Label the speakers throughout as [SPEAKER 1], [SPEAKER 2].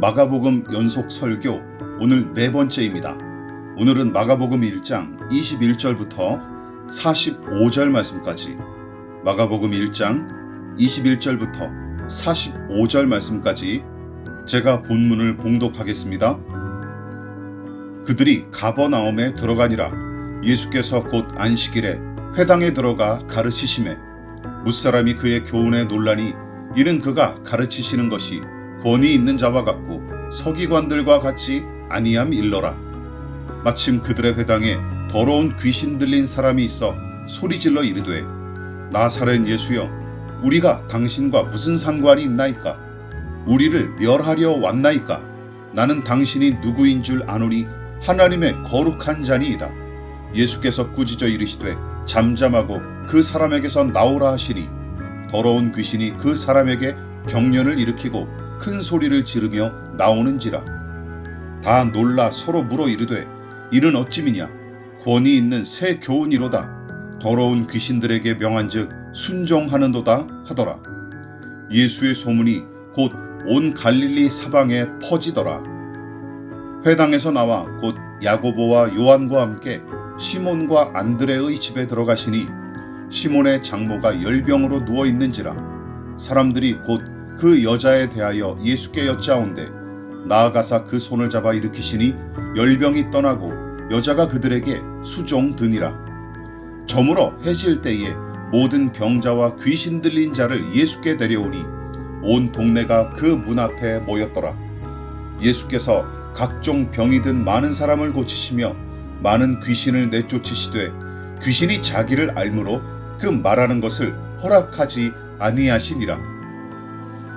[SPEAKER 1] 마가복음 연속 설교 오늘 네 번째입니다. 오늘은 마가복음 1장 21절부터 45절 말씀까지, 마가복음 1장 21절부터 45절 말씀까지 제가 본문을 봉독하겠습니다. 그들이 가버나움에 들어가니라. 예수께서 곧 안식일에 회당에 들어가 가르치시매 뭇사람이 그의 교훈에 놀라니 이는 그가 가르치시는 것이 권위 있는 자와 같고 서기관들과 같이 아니함 일러라. 마침 그들의 회당에 더러운 귀신 들린 사람이 있어 소리질러 이르되 나사렛 예수여, 우리가 당신과 무슨 상관이 있나이까? 우리를 멸하려 왔나이까? 나는 당신이 누구인 줄 아노니 하나님의 거룩한 자니이다. 예수께서 꾸짖어 이르시되 잠잠하고 그 사람에게서 나오라 하시니 더러운 귀신이 그 사람에게 경련을 일으키고 큰 소리를 지르며 나오는지라. 다 놀라 서로 물어 이르되 이는 어찌미냐? 권위 있는 새 교훈이로다. 더러운 귀신들에게 명한즉 순종하는도다 하더라. 예수의 소문이 곧 온 갈릴리 사방에 퍼지더라. 회당에서 나와 곧 야고보와 요한과 함께 시몬과 안드레의 집에 들어가시니 시몬의 장모가 열병으로 누워 있는지라. 사람들이 곧 그 여자에 대하여 예수께 여짜온대 나아가사 그 손을 잡아 일으키시니 열병이 떠나고 여자가 그들에게 수종드니라. 저물어 해질 때에 모든 병자와 귀신 들린 자를 예수께 데려오니 온 동네가 그 문 앞에 모였더라. 예수께서 각종 병이 든 많은 사람을 고치시며 많은 귀신을 내쫓으시되 귀신이 자기를 알므로 그 말하는 것을 허락하지 아니하시니라.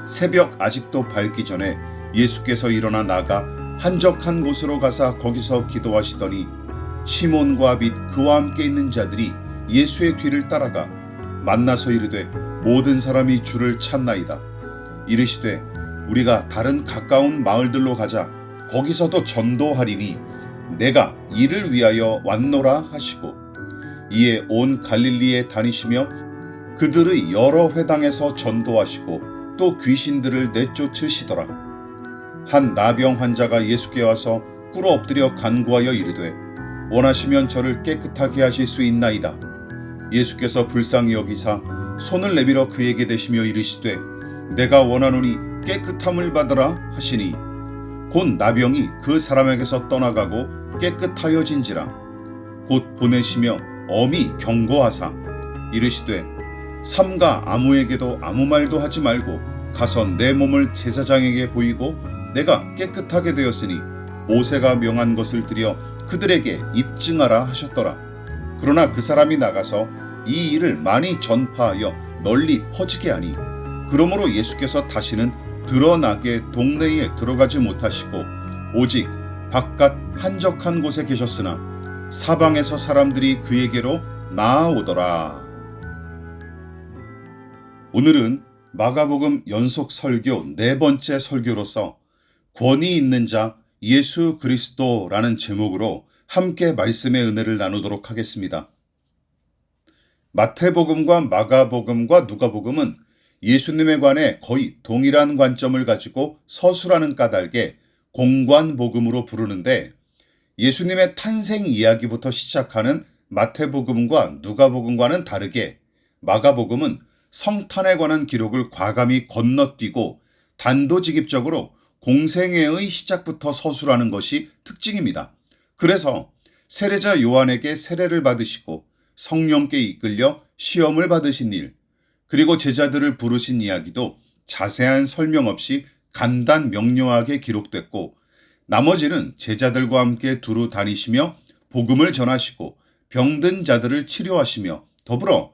[SPEAKER 1] 새벽 아직도 밝기 전에 예수께서 일어나 나가 한적한 곳으로 가사 거기서 기도하시더니 시몬과 및 그와 함께 있는 자들이 예수의 뒤를 따라가 만나서 이르되 모든 사람이 주를 찾나이다. 이르시되 우리가 다른 가까운 마을들로 가자. 거기서도 전도하리니 내가 이를 위하여 왔노라 하시고 이에 온 갈릴리에 다니시며 그들의 여러 회당에서 전도하시고 또 귀신들을 내쫓으시더라. 한 나병 환자가 예수께 와서 꿇어 엎드려 간구하여 이르되 원하시면 저를 깨끗하게 하실 수 있나이다. 예수께서 불쌍히 여기사 손을 내밀어 그에게 대시며 이르시되 내가 원하노니 깨끗함을 받으라 하시니 곧 나병이 그 사람에게서 떠나가고 깨끗하여진지라. 곧 보내시며 엄히 경고하사 이르시되 삼가 아무에게도 아무 말도 하지 말고 가서 내 몸을 제사장에게 보이고 내가 깨끗하게 되었으니 모세가 명한 것을 드려 그들에게 입증하라 하셨더라. 그러나 그 사람이 나가서 이 일을 많이 전파하여 널리 퍼지게 하니 그러므로 예수께서 다시는 드러나게 동네에 들어가지 못하시고 오직 바깥 한적한 곳에 계셨으나 사방에서 사람들이 그에게로 나아오더라. 오늘은 마가복음 연속 설교 네 번째 설교로서 권위 있는 자 예수 그리스도라는 제목으로 함께 말씀의 은혜를 나누도록 하겠습니다. 마태복음과 마가복음과 누가복음은 예수님에 관해 거의 동일한 관점을 가지고 서술하는 까닭에 공관복음으로 부르는데 예수님의 탄생 이야기부터 시작하는 마태복음과 누가복음과는 다르게 마가복음은 성탄에 관한 기록을 과감히 건너뛰고 단도직입적으로 공생애의 시작부터 서술하는 것이 특징입니다. 그래서 세례자 요한에게 세례를 받으시고 성령께 이끌려 시험을 받으신 일, 그리고 제자들을 부르신 이야기도 자세한 설명 없이 간단 명료하게 기록됐고 나머지는 제자들과 함께 두루 다니시며 복음을 전하시고 병든 자들을 치료하시며 더불어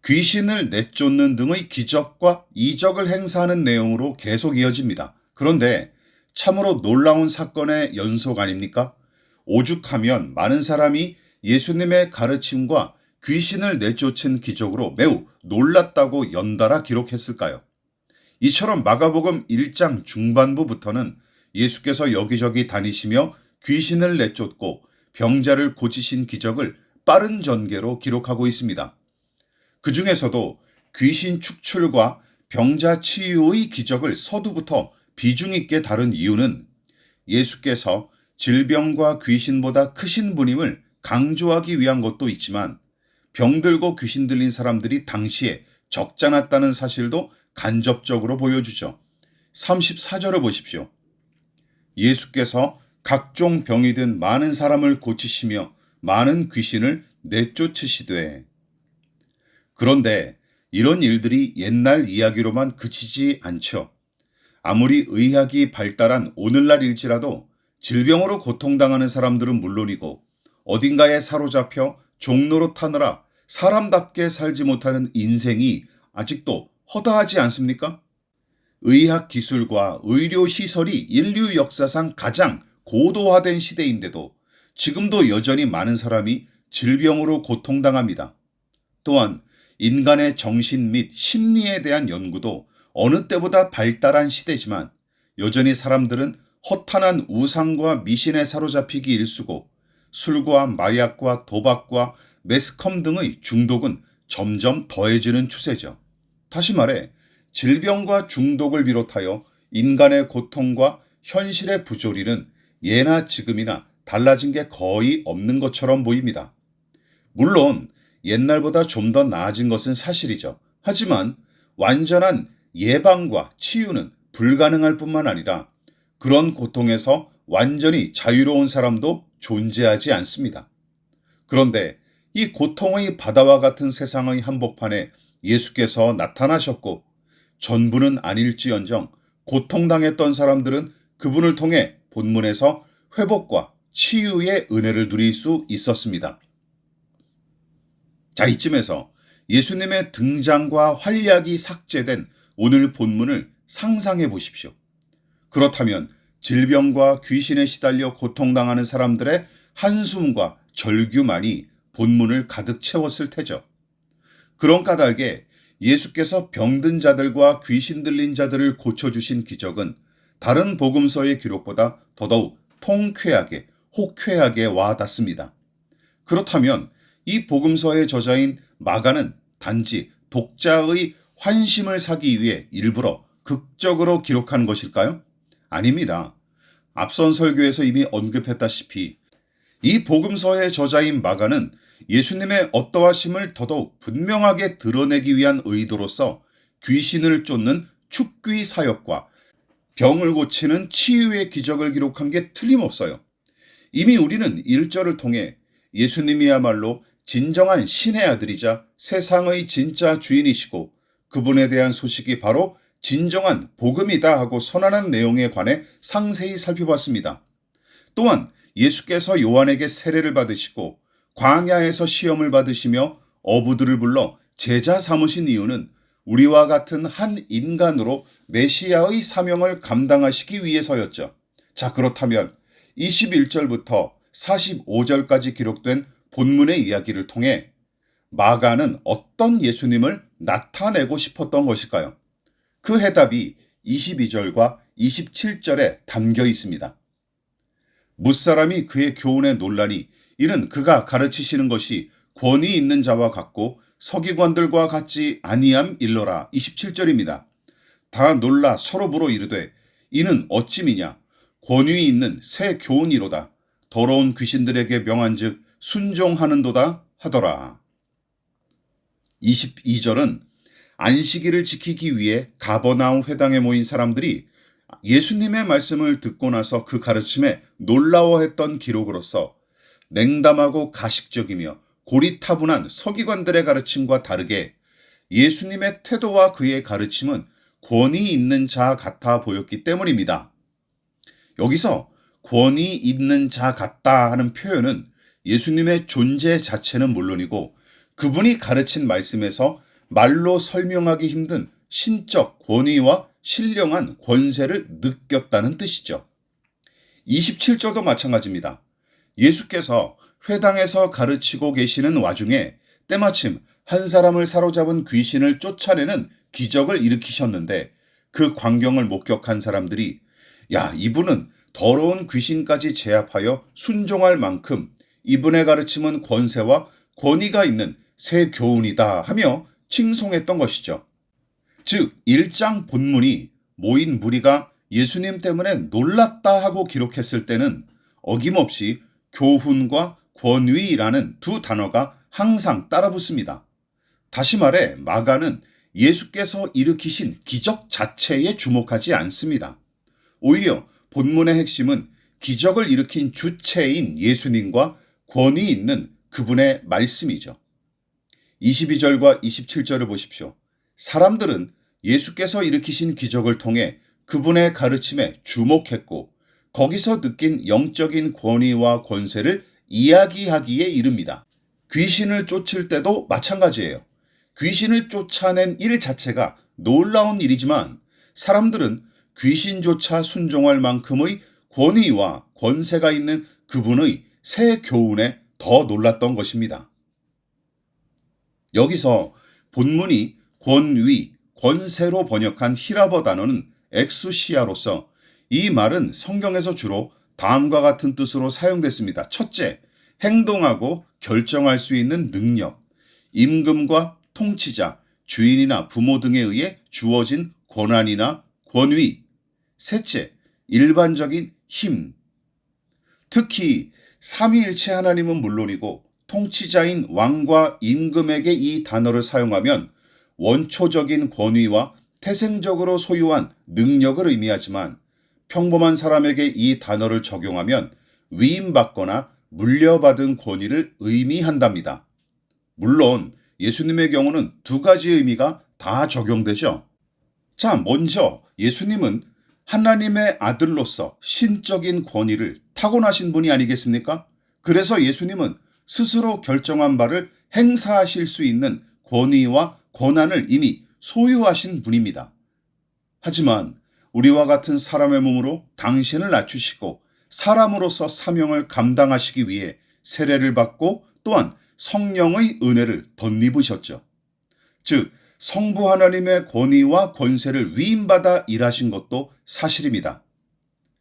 [SPEAKER 1] 귀신을 내쫓는 등의 기적과 이적을 행사하는 내용으로 계속 이어집니다. 그런데 참으로 놀라운 사건의 연속 아닙니까? 오죽하면 많은 사람이 예수님의 가르침과 귀신을 내쫓은 기적으로 매우 놀랐다고 연달아 기록했을까요? 이처럼 마가복음 1장 중반부부터는 예수께서 여기저기 다니시며 귀신을 내쫓고 병자를 고치신 기적을 빠른 전개로 기록하고 있습니다. 그 중에서도 귀신 축출과 병자 치유의 기적을 서두부터 비중 있게 다룬 이유는 예수께서 질병과 귀신보다 크신 분임을 강조하기 위한 것도 있지만 병들고 귀신 들린 사람들이 당시에 적지 않았다는 사실도 간접적으로 보여주죠. 34절을 보십시오. 예수께서 각종 병이 든 많은 사람을 고치시며 많은 귀신을 내쫓으시되. 그런데 이런 일들이 옛날 이야기로만 그치지 않죠. 아무리 의학이 발달한 오늘날일지라도 질병으로 고통당하는 사람들은 물론이고 어딘가에 사로잡혀 종로로 타느라 사람답게 살지 못하는 인생이 아직도 허다하지 않습니까? 의학 기술과 의료 시설이 인류 역사상 가장 고도화된 시대인데도 지금도 여전히 많은 사람이 질병으로 고통당합니다. 또한 인간의 정신 및 심리에 대한 연구도 어느 때보다 발달한 시대지만 여전히 사람들은 허탄한 우상과 미신에 사로잡히기 일쑤고 술과 마약과 도박과 매스컴 등의 중독은 점점 더해지는 추세죠. 다시 말해 질병과 중독을 비롯하여 인간의 고통과 현실의 부조리는 예나 지금이나 달라진 게 거의 없는 것처럼 보입니다. 물론 옛날보다 좀 더 나아진 것은 사실이죠. 하지만 완전한 예방과 치유는 불가능할 뿐만 아니라 그런 고통에서 완전히 자유로운 사람도 존재하지 않습니다. 그런데 이 고통의 바다와 같은 세상의 한복판에 예수께서 나타나셨고 전부는 아닐지언정 고통당했던 사람들은 그분을 통해 본문에서 회복과 치유의 은혜를 누릴 수 있었습니다. 자, 이쯤에서 예수님의 등장과 활약이 삭제된 오늘 본문을 상상해 보십시오. 그렇다면 질병과 귀신에 시달려 고통당하는 사람들의 한숨과 절규만이 본문을 가득 채웠을 테죠. 그런 까닭에 예수께서 병든 자들과 귀신 들린 자들을 고쳐주신 기적은 다른 복음서의 기록보다 더더욱 통쾌하게, 호쾌하게 와닿습니다. 그렇다면 이 복음서의 저자인 마가는 단지 독자의 환심을 사기 위해 일부러 극적으로 기록한 것일까요? 아닙니다. 앞선 설교에서 이미 언급했다시피 이 복음서의 저자인 마가는 예수님의 어떠하심을 더더욱 분명하게 드러내기 위한 의도로서 귀신을 쫓는 축귀 사역과 병을 고치는 치유의 기적을 기록한 게 틀림없어요. 이미 우리는 1절을 통해 예수님이야말로 진정한 신의 아들이자 세상의 진짜 주인이시고 그분에 대한 소식이 바로 진정한 복음이다 하고 선언한 내용에 관해 상세히 살펴봤습니다. 또한 예수께서 요한에게 세례를 받으시고 광야에서 시험을 받으시며 어부들을 불러 제자 삼으신 이유는 우리와 같은 한 인간으로 메시아의 사명을 감당하시기 위해서였죠. 자, 그렇다면 21절부터 45절까지 기록된 본문의 이야기를 통해 마가는 어떤 예수님을 나타내고 싶었던 것일까요? 그 해답이 22절과 27절에 담겨 있습니다. 무사람이 그의 교훈에 놀라니 이는 그가 가르치시는 것이 권위 있는 자와 같고 서기관들과 같지 아니함 일러라. 27절입니다. 다 놀라 서로 물어 이르되 이는 어찌미냐 권위 있는 새 교훈이로다. 더러운 귀신들에게 명한즉 순종하는도다 하더라. 22절은 안식일을 지키기 위해 가버나움 회당에 모인 사람들이 예수님의 말씀을 듣고 나서 그 가르침에 놀라워했던 기록으로서 냉담하고 가식적이며 고리타분한 서기관들의 가르침과 다르게 예수님의 태도와 그의 가르침은 권위 있는 자 같아 보였기 때문입니다. 여기서 권위 있는 자 같다 하는 표현은 예수님의 존재 자체는 물론이고 그분이 가르친 말씀에서 말로 설명하기 힘든 신적 권위와 신령한 권세를 느꼈다는 뜻이죠. 27절도 마찬가지입니다. 예수께서 회당에서 가르치고 계시는 와중에 때마침 한 사람을 사로잡은 귀신을 쫓아내는 기적을 일으키셨는데 그 광경을 목격한 사람들이 야, 이분은 더러운 귀신까지 제압하여 순종할 만큼 이분의 가르침은 권세와 권위가 있는 새 교훈이다 하며 칭송했던 것이죠. 즉 1장 본문이 모인 무리가 예수님 때문에 놀랐다 하고 기록했을 때는 어김없이 교훈과 권위라는 두 단어가 항상 따라붙습니다. 다시 말해 마가는 예수께서 일으키신 기적 자체에 주목하지 않습니다. 오히려 본문의 핵심은 기적을 일으킨 주체인 예수님과 권위 있는 그분의 말씀이죠. 22절과 27절을 보십시오. 사람들은 예수께서 일으키신 기적을 통해 그분의 가르침에 주목했고 거기서 느낀 영적인 권위와 권세를 이야기하기에 이릅니다. 귀신을 쫓을 때도 마찬가지예요. 귀신을 쫓아낸 일 자체가 놀라운 일이지만 사람들은 귀신조차 순종할 만큼의 권위와 권세가 있는 그분의 새 교훈에 더 놀랐던 것입니다. 여기서 본문이 권위, 권세로 번역한 히라버 단어는 엑수시아로서 이 말은 성경에서 주로 다음과 같은 뜻으로 사용됐습니다. 첫째, 행동하고 결정할 수 있는 능력, 임금과 통치자, 주인이나 부모 등에 의해 주어진 권한이나 권위. 셋째, 일반적인 힘. 특히 삼위일체 하나님은 물론이고 통치자인 왕과 임금에게 이 단어를 사용하면 원초적인 권위와 태생적으로 소유한 능력을 의미하지만 평범한 사람에게 이 단어를 적용하면 위임받거나 물려받은 권위를 의미한답니다. 물론 예수님의 경우는 두 가지 의미가 다 적용되죠. 자, 먼저 예수님은 하나님의 아들로서 신적인 권위를 타고나신 분이 아니겠습니까? 그래서 예수님은 스스로 결정한 바를 행사하실 수 있는 권위와 권한을 이미 소유하신 분입니다. 하지만 우리와 같은 사람의 몸으로 당신을 낮추시고 사람으로서 사명을 감당하시기 위해 세례를 받고 또한 성령의 은혜를 덧입으셨죠. 즉 성부 하나님의 권위와 권세를 위임받아 일하신 것도 사실입니다.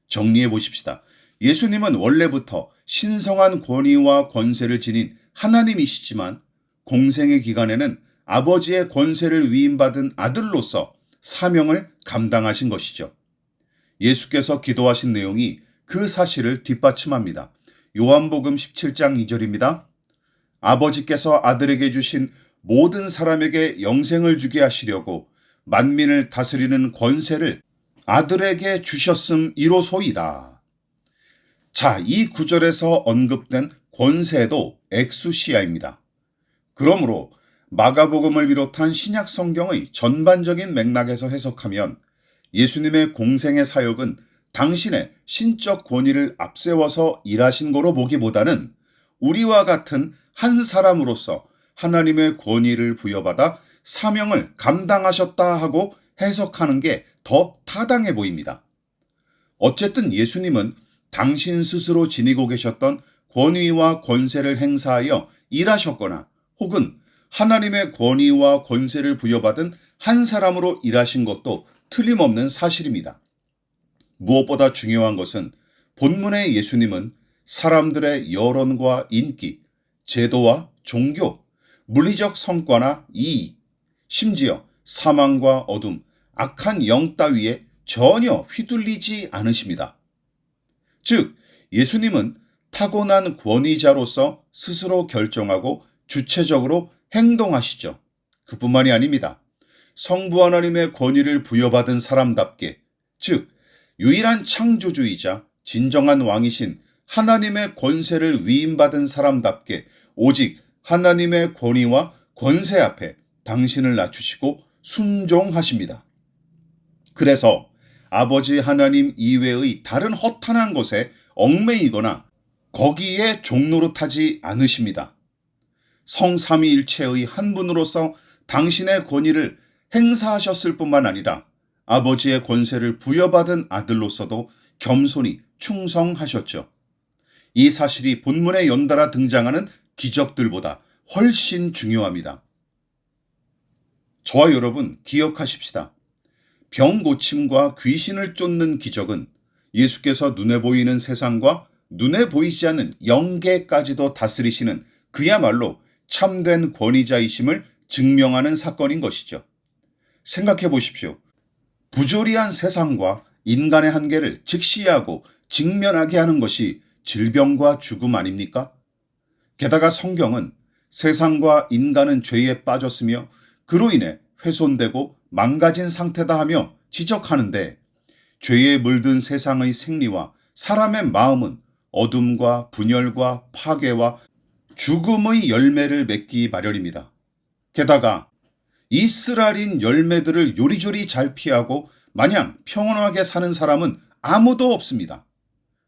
[SPEAKER 1] 정리해 보십시다. 예수님은 원래부터 신성한 권위와 권세를 지닌 하나님이시지만 공생의 기간에는 아버지의 권세를 위임받은 아들로서 사명을 감당하신 것이죠. 예수께서 기도하신 내용이 그 사실을 뒷받침합니다. 요한복음 17장 2절입니다. 아버지께서 아들에게 주신 모든 사람에게 영생을 주게 하시려고 만민을 다스리는 권세를 아들에게 주셨음이로소이다. 자, 이 구절에서 언급된 권세도 엑수시아입니다. 그러므로 마가복음을 비롯한 신약 성경의 전반적인 맥락에서 해석하면 예수님의 공생의 사역은 당신의 신적 권위를 앞세워서 일하신 거로 보기보다는 우리와 같은 한 사람으로서 하나님의 권위를 부여받아 사명을 감당하셨다 하고 해석하는 게 더 타당해 보입니다. 어쨌든 예수님은 당신 스스로 지니고 계셨던 권위와 권세를 행사하여 일하셨거나 혹은 하나님의 권위와 권세를 부여받은 한 사람으로 일하신 것도 틀림없는 사실입니다. 무엇보다 중요한 것은 본문의 예수님은 사람들의 여론과 인기, 제도와 종교, 물리적 성과나 이익, 심지어 사망과 어둠, 악한 영 따위에 전혀 휘둘리지 않으십니다. 즉, 예수님은 타고난 권위자로서 스스로 결정하고 주체적으로 행동하시죠. 그뿐만이 아닙니다. 성부 하나님의 권위를 부여받은 사람답게, 즉 유일한 창조주이자 진정한 왕이신 하나님의 권세를 위임받은 사람답게 오직 하나님의 권위와 권세 앞에 당신을 낮추시고 순종하십니다. 그래서 아버지 하나님 이외의 다른 허탄한 것에 얽매이거나 거기에 종노릇하지 않으십니다. 성삼위일체의 한 분으로서 당신의 권위를 행사하셨을 뿐만 아니라 아버지의 권세를 부여받은 아들로서도 겸손히 충성하셨죠. 이 사실이 본문에 연달아 등장하는 기적들보다 훨씬 중요합니다. 저와 여러분 기억하십시다. 병 고침과 귀신을 쫓는 기적은 예수께서 눈에 보이는 세상과 눈에 보이지 않는 영계까지도 다스리시는 그야말로 참된 권위자이심을 증명하는 사건인 것이죠. 생각해 보십시오. 부조리한 세상과 인간의 한계를 직시하고 직면하게 하는 것이 질병과 죽음 아닙니까? 게다가 성경은 세상과 인간은 죄에 빠졌으며 그로 인해 훼손되고 망가진 상태다 하며 지적하는데, 죄에 물든 세상의 생리와 사람의 마음은 어둠과 분열과 파괴와 죽음의 열매를 맺기 마련입니다. 게다가 이 쓰라린 열매들을 요리조리 잘 피하고 마냥 평온하게 사는 사람은 아무도 없습니다.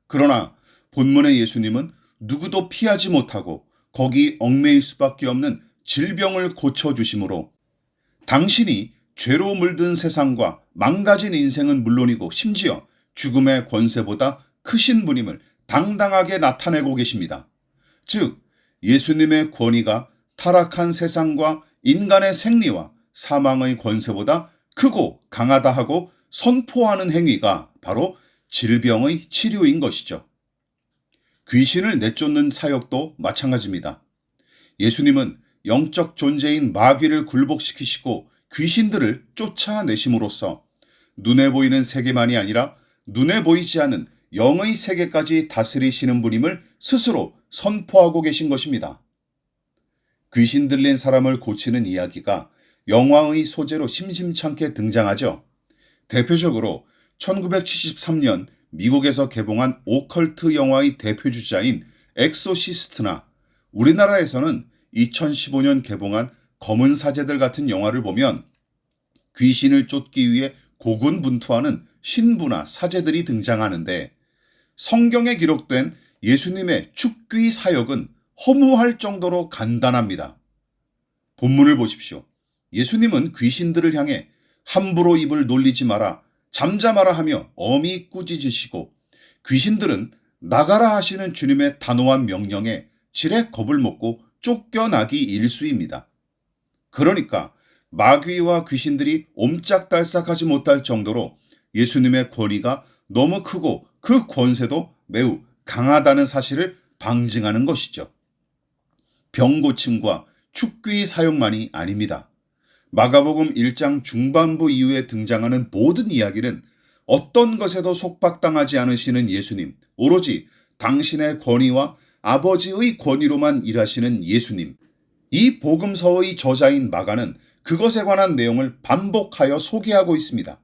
[SPEAKER 1] 그러나 본문의 예수님은 누구도 피하지 못하고 거기 얽매일 수밖에 없는 질병을 고쳐주심으로 당신이 죄로 물든 세상과 망가진 인생은 물론이고 심지어 죽음의 권세보다 크신 분임을 당당하게 나타내고 계십니다. 즉, 예수님의 권위가 타락한 세상과 인간의 생리와 사망의 권세보다 크고 강하다 하고 선포하는 행위가 바로 질병의 치료인 것이죠. 귀신을 내쫓는 사역도 마찬가지입니다. 예수님은 영적 존재인 마귀를 굴복시키시고 귀신들을 쫓아내심으로써 눈에 보이는 세계만이 아니라 눈에 보이지 않는 영의 세계까지 다스리시는 분임을 스스로 선포하고 계신 것입니다. 귀신 들린 사람을 고치는 이야기가 영화의 소재로 심심찮게 등장하죠. 대표적으로 1973년 미국에서 개봉한 오컬트 영화의 대표주자인 엑소시스트나 우리나라에서는 2015년 개봉한 검은 사제들 같은 영화를 보면 귀신을 쫓기 위해 고군분투하는 신부나 사제들이 등장하는데, 성경에 기록된 예수님의 축귀 사역은 허무할 정도로 간단합니다. 본문을 보십시오. 예수님은 귀신들을 향해 함부로 입을 놀리지 마라, 잠잠하라 하며 엄히 꾸짖으시고, 귀신들은 나가라 하시는 주님의 단호한 명령에 지레 겁을 먹고 쫓겨나기 일쑤입니다. 그러니까 마귀와 귀신들이 옴짝달싹하지 못할 정도로 예수님의 권위가 너무 크고 그 권세도 매우 강하다는 사실을 방증하는 것이죠. 병 고침과 축귀 사용만이 아닙니다. 마가복음 1장 중반부 이후에 등장하는 모든 이야기는 어떤 것에도 속박당하지 않으시는 예수님, 오로지 당신의 권위와 아버지의 권위로만 일하시는 예수님, 이 복음서의 저자인 마가는 그것에 관한 내용을 반복하여 소개하고 있습니다.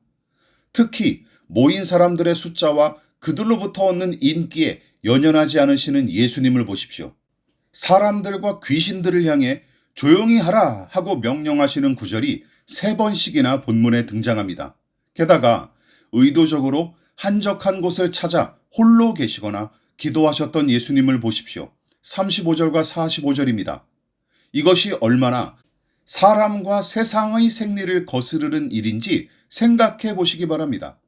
[SPEAKER 1] 특히 모인 사람들의 숫자와 그들로부터 얻는 인기에 연연하지 않으시는 예수님을 보십시오. 사람들과 귀신들을 향해 조용히 하라 하고 명령하시는 구절이 3번씩이나 본문에 등장합니다. 게다가 의도적으로 한적한 곳을 찾아 홀로 계시거나 기도하셨던 예수님을 보십시오. 35절과 45절입니다. 이것이 얼마나 사람과 세상의 생리를 거스르는 일인지 생각해 보시기 바랍니다.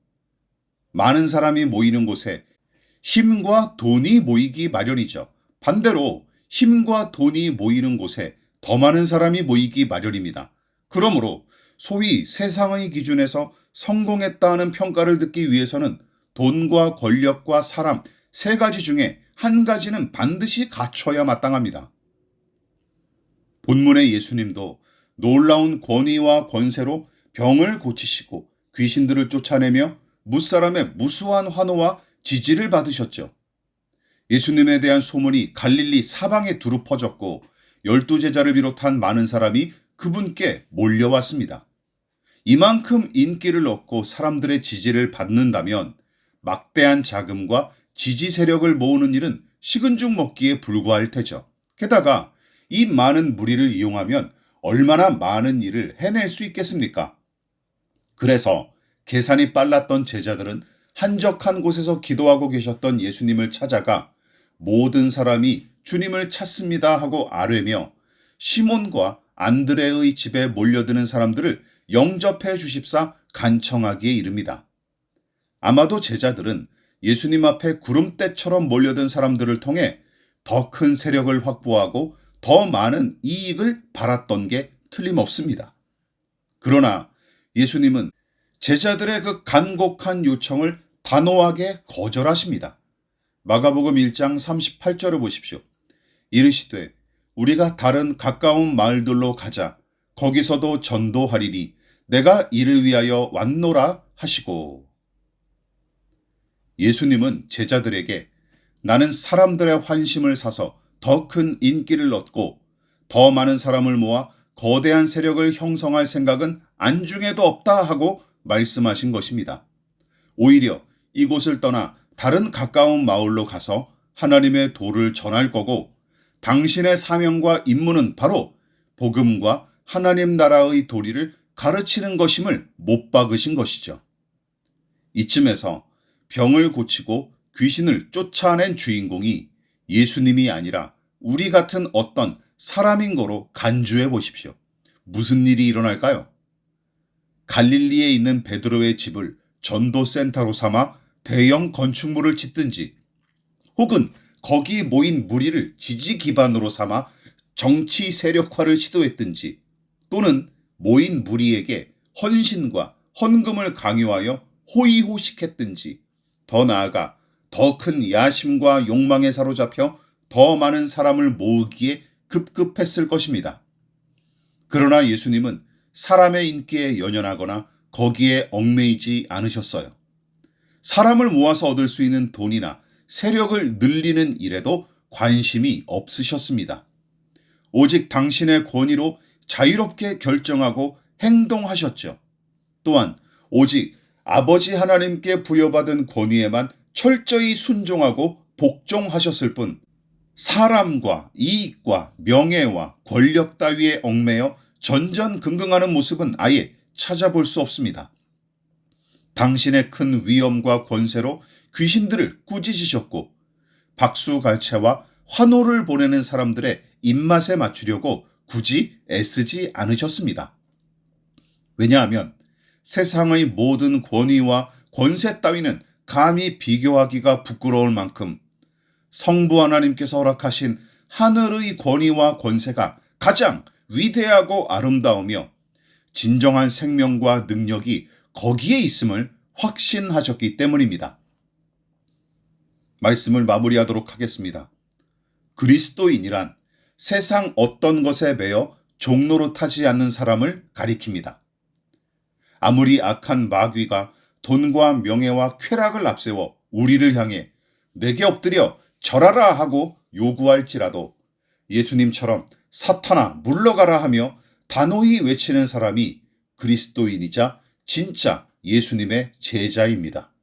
[SPEAKER 1] 많은 사람이 모이는 곳에 힘과 돈이 모이기 마련이죠. 반대로 힘과 돈이 모이는 곳에 더 많은 사람이 모이기 마련입니다. 그러므로 소위 세상의 기준에서 성공했다는 평가를 듣기 위해서는 돈과 권력과 사람 3가지 중에 한 가지는 반드시 갖춰야 마땅합니다. 본문의 예수님도 놀라운 권위와 권세로 병을 고치시고 귀신들을 쫓아내며 무사람의 무수한 환호와 지지를 받으셨죠. 예수님에 대한 소문이 갈릴리 사방에 두루 퍼졌고 12제자를 비롯한 많은 사람이 그분께 몰려왔습니다. 이만큼 인기를 얻고 사람들의 지지를 받는다면 막대한 자금과 지지 세력을 모으는 일은 식은 죽 먹기에 불과할 테죠. 게다가 이 많은 무리를 이용하면 얼마나 많은 일을 해낼 수 있겠습니까? 그래서 계산이 빨랐던 제자들은 한적한 곳에서 기도하고 계셨던 예수님을 찾아가 모든 사람이 주님을 찾습니다 하고 아뢰며 시몬과 안드레의 집에 몰려드는 사람들을 영접해 주십사 간청하기에 이릅니다. 아마도 제자들은 예수님 앞에 구름대처럼 몰려든 사람들을 통해 더 큰 세력을 확보하고 더 많은 이익을 바랐던 게 틀림없습니다. 그러나 예수님은 제자들의 그 간곡한 요청을 단호하게 거절하십니다. 마가복음 1장 38절을 보십시오. 이르시되 우리가 다른 가까운 마을들로 가자. 거기서도 전도하리니 내가 이를 위하여 왔노라 하시고. 예수님은 제자들에게 나는 사람들의 환심을 사서 더 큰 인기를 얻고 더 많은 사람을 모아 거대한 세력을 형성할 생각은 안중에도 없다 하고 말씀하신 것입니다. 오히려 이곳을 떠나 다른 가까운 마을로 가서 하나님의 도를 전할 거고 당신의 사명과 임무는 바로 복음과 하나님 나라의 도리를 가르치는 것임을 못 박으신 것이죠. 이쯤에서 병을 고치고 귀신을 쫓아낸 주인공이 예수님이 아니라 우리 같은 어떤 사람인 거로 간주해 보십시오. 무슨 일이 일어날까요? 갈릴리에 있는 베드로의 집을 전도센터로 삼아 대형 건축물을 짓든지 혹은 거기 모인 무리를 지지 기반으로 삼아 정치 세력화를 시도했든지 또는 모인 무리에게 헌신과 헌금을 강요하여 호의호식했든지 더 나아가 더 큰 야심과 욕망에 사로잡혀 더 많은 사람을 모으기에 급급했을 것입니다. 그러나 예수님은 사람의 인기에 연연하거나 거기에 얽매이지 않으셨어요. 사람을 모아서 얻을 수 있는 돈이나 세력을 늘리는 일에도 관심이 없으셨습니다. 오직 당신의 권위로 자유롭게 결정하고 행동하셨죠. 또한 오직 아버지 하나님께 부여받은 권위에만 철저히 순종하고 복종하셨을 뿐 사람과 이익과 명예와 권력 따위에 얽매여 전전긍긍하는 모습은 아예 찾아볼 수 없습니다. 당신의 큰 위엄과 권세로 귀신들을 꾸짖으셨고 박수갈채와 환호를 보내는 사람들의 입맛에 맞추려고 굳이 애쓰지 않으셨습니다. 왜냐하면 세상의 모든 권위와 권세 따위는 감히 비교하기가 부끄러울 만큼 성부 하나님께서 허락하신 하늘의 권위와 권세가 가장 위대하고 아름다우며 진정한 생명과 능력이 거기에 있음을 확신하셨기 때문입니다. 말씀을 마무리하도록 하겠습니다. 그리스도인이란 세상 어떤 것에 매여 종노릇하지 않는 사람을 가리킵니다. 아무리 악한 마귀가 돈과 명예와 쾌락을 앞세워 우리를 향해 내게 엎드려 절하라 하고 요구할지라도 예수님처럼 사탄아 물러가라 하며 단호히 외치는 사람이 그리스도인이자 진짜 예수님의 제자입니다.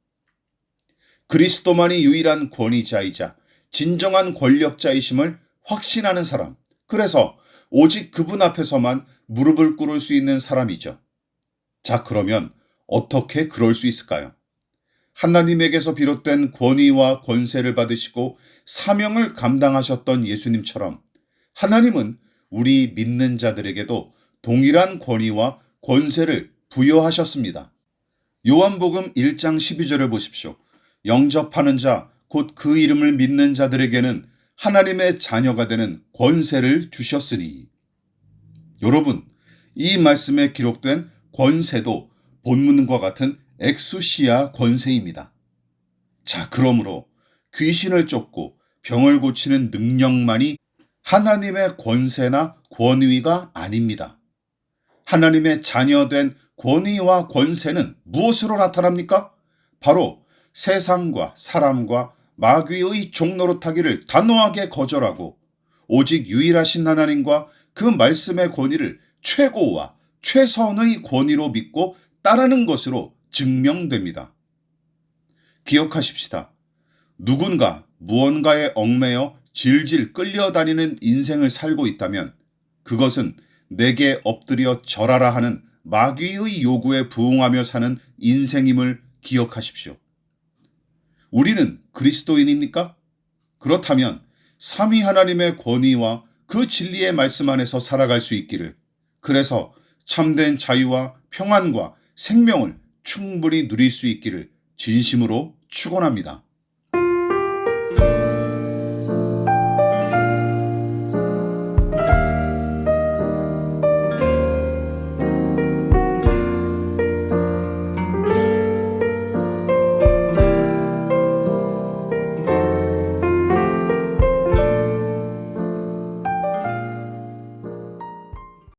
[SPEAKER 1] 그리스도만이 유일한 권위자이자 진정한 권력자이심을 확신하는 사람, 그래서 오직 그분 앞에서만 무릎을 꿇을 수 있는 사람이죠. 자, 그러면 어떻게 그럴 수 있을까요? 하나님에게서 비롯된 권위와 권세를 받으시고 사명을 감당하셨던 예수님처럼 하나님은 우리 믿는 자들에게도 동일한 권위와 권세를 부여하셨습니다. 요한복음 1장 12절을 보십시오. 영접하는 자, 곧 그 이름을 믿는 자들에게는 하나님의 자녀가 되는 권세를 주셨으니. 여러분, 이 말씀에 기록된 권세도 본문과 같은 엑수시아 권세입니다. 자, 그러므로 귀신을 쫓고 병을 고치는 능력만이 하나님의 권세나 권위가 아닙니다. 하나님의 자녀된 권위와 권세는 무엇으로 나타납니까? 바로 세상과 사람과 마귀의 종노릇하기를 단호하게 거절하고 오직 유일하신 하나님과 그 말씀의 권위를 최고와 최선의 권위로 믿고 따르는 것으로 증명됩니다. 기억하십시다. 누군가 무언가에 얽매여 질질 끌려다니는 인생을 살고 있다면 그것은 내게 엎드려 절하라 하는 마귀의 요구에 부응하며 사는 인생임을 기억하십시오. 우리는 그리스도인입니까? 그렇다면 삼위 하나님의 권위와 그 진리의 말씀 안에서 살아갈 수 있기를, 그래서 참된 자유와 평안과 생명을 충분히 누릴 수 있기를 진심으로 축원합니다.